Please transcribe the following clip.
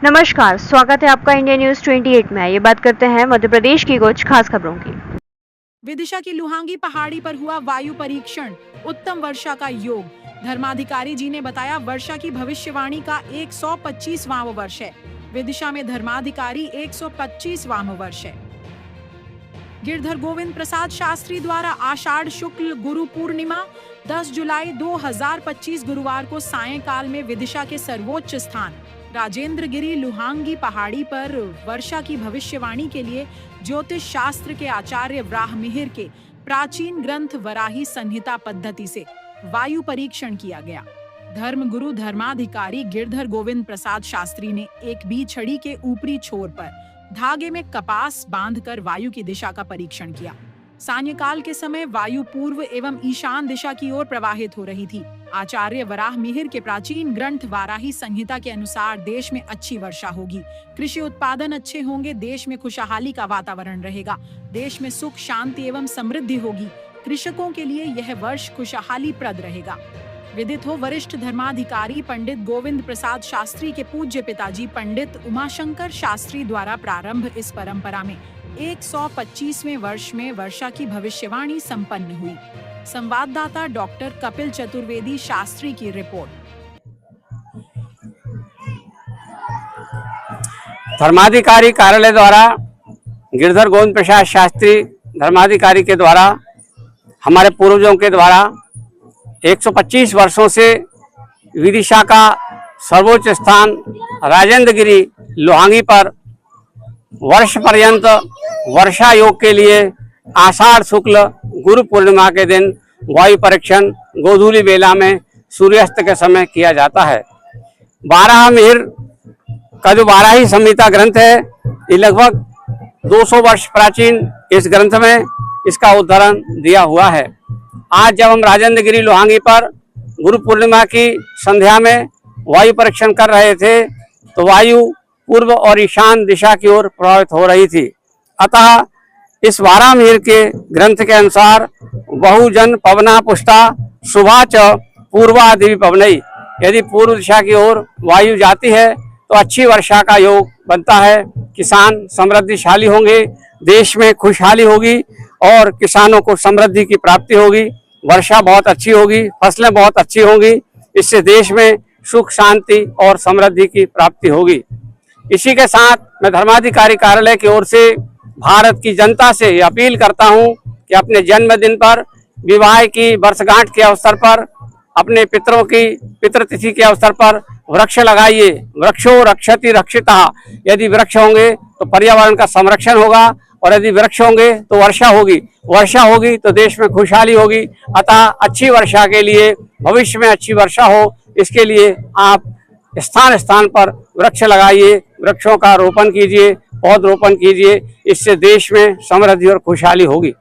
नमस्कार, स्वागत है आपका इंडिया न्यूज 28 में। ये बात करते हैं मध्य प्रदेश की कुछ खास खबरों की। विदिशा की लुहांगी पहाड़ी पर हुआ वायु परीक्षण, उत्तम वर्षा का योग। धर्माधिकारी जी ने बताया वर्षा की भविष्यवाणी का 125वां वर्ष है। विदिशा में धर्माधिकारी 125वां वर्ष है। गिरधर गोविंद प्रसाद शास्त्री द्वारा आषाढ़ शुक्ल गुरु पूर्णिमा 10 जुलाई 2025 गुरुवार को सायंकाल में विदिशा के सर्वोच्च स्थान राजेंद्र गिरी लुहांगी पहाड़ी पर वर्षा की भविष्यवाणी के लिए ज्योतिष शास्त्र के आचार्य वराहमिहिर के प्राचीन ग्रंथ वराही संहिता पद्धति से वायु परीक्षण किया गया। धर्म गुरु धर्माधिकारी गिरधर गोविंद प्रसाद शास्त्री ने एक बी छड़ी के ऊपरी छोर पर धागे में कपास बांधकर वायु की दिशा का परीक्षण किया। सायंकाल के समय वायु पूर्व एवं ईशान दिशा की ओर प्रवाहित हो रही थी। आचार्य वराहमिहिर के प्राचीन ग्रंथ वाराही संहिता के अनुसार देश में अच्छी वर्षा होगी, कृषि उत्पादन अच्छे होंगे, देश में खुशहाली का वातावरण रहेगा, देश में सुख शांति एवं समृद्धि होगी। कृषकों के लिए यह वर्ष खुशहाली प्रद रहेगा। विदित हो वरिष्ठ धर्माधिकारी पंडित गोविंद प्रसाद शास्त्री के पूज्य पिताजी पंडित उमाशंकर शास्त्री द्वारा प्रारंभ इस परंपरा में 125वें वर्ष में वर्षा की भविष्यवाणी संपन्न हुई। संवाददाता डॉक्टर कपिल चतुर्वेदी शास्त्री की रिपोर्ट। धर्माधिकारी कार्यालय द्वारा गिरधर गोविंद प्रसाद शास्त्री धर्माधिकारी के द्वारा हमारे पूर्वजों के द्वारा 125 वर्षों से विदिशा का सर्वोच्च स्थान राजेंद्र गिरी लुहांगी पर वर्ष पर्यंत वर्षा योग के लिए आषाढ़ शुक्ल गुरु पूर्णिमा के दिन वायु परीक्षण गोधूली बेला में सूर्यास्त के समय किया जाता है। वराहमिहिर का जो वाराही संहिता ग्रंथ है, ये लगभग 200 वर्ष प्राचीन इस ग्रंथ में इसका उद्धरण दिया हुआ है। आज जब हम राजेंद्र गिरी लुहांगी पर गुरु पूर्णिमा की संध्या में वायु परीक्षण कर रहे थे तो वायु पूर्व और ईशान दिशा की ओर प्रभावित हो रही थी। अतः इस वराहमिहिर के ग्रंथ के अनुसार बहुजन पवना पुष्टा शुभा च पूर्वादिवि पवनई, यदि पूर्व दिशा की ओर वायु जाती है तो अच्छी वर्षा का योग बनता है। किसान समृद्धिशाली होंगे, देश में खुशहाली होगी और किसानों को समृद्धि की प्राप्ति होगी। वर्षा बहुत अच्छी होगी, फसलें बहुत अच्छी होंगी, इससे देश में सुख शांति और समृद्धि की प्राप्ति होगी। इसी के साथ मैं धर्माधिकारी कार्यालय की ओर से भारत की जनता से ये अपील करता हूं कि अपने जन्मदिन पर, विवाह की वर्षगांठ के अवसर पर, अपने पितरों की पितृतिथि के अवसर पर वृक्ष लगाइए। वृक्षो रक्षति रक्षितः, यदि वृक्ष होंगे तो पर्यावरण का संरक्षण होगा और यदि वृक्ष होंगे तो वर्षा होगी, वर्षा होगी तो देश में खुशहाली होगी। अतः अच्छी वर्षा के लिए, भविष्य में अच्छी वर्षा हो, इसके लिए आप स्थान स्थान पर वृक्ष लगाइए, वृक्षों का रोपण कीजिए, पौधरोपण कीजिए, इससे देश में समृद्धि और खुशहाली होगी।